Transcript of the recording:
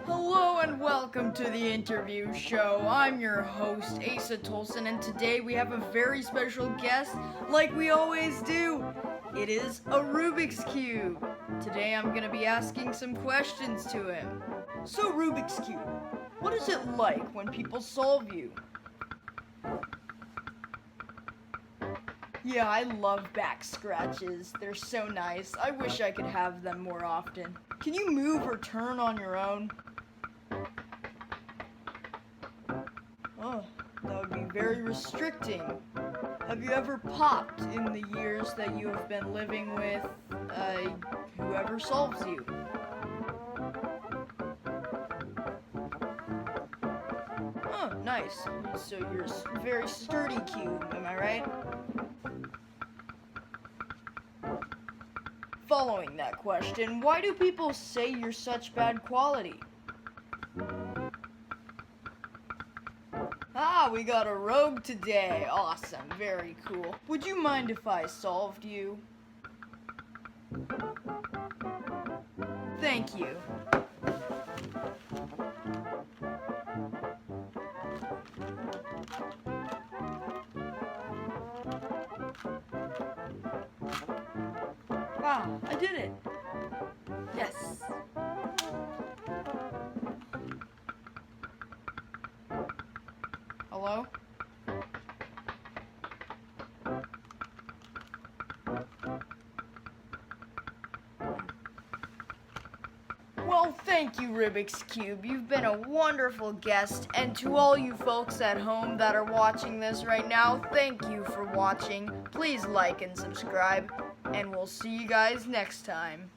Hello and welcome to the interview show. I'm your host, Asa Tolson, and today we have a very special guest, like we always do. It is a Rubik's Cube. Today I'm going to be asking some questions to him. So Rubik's Cube, what is it like when people solve you? Yeah, I love back scratches. They're so nice. I wish I could have them more often. Can you move or turn on your own? Oh, that would be very restricting. Have you ever popped in the years that you have been living with whoever solves you? Oh, nice. So you're a very sturdy cube, am I right? Following that question, why do people say you're such bad quality? Ah, we got a rogue today. Awesome, very cool. Would you mind if I solved you? Thank you. Wow, I did it. Yes. Hello? Well, thank you, Rubik's Cube. You've been a wonderful guest. And to all you folks at home that are watching this right now, thank you for watching. Please like and subscribe. And we'll see you guys next time.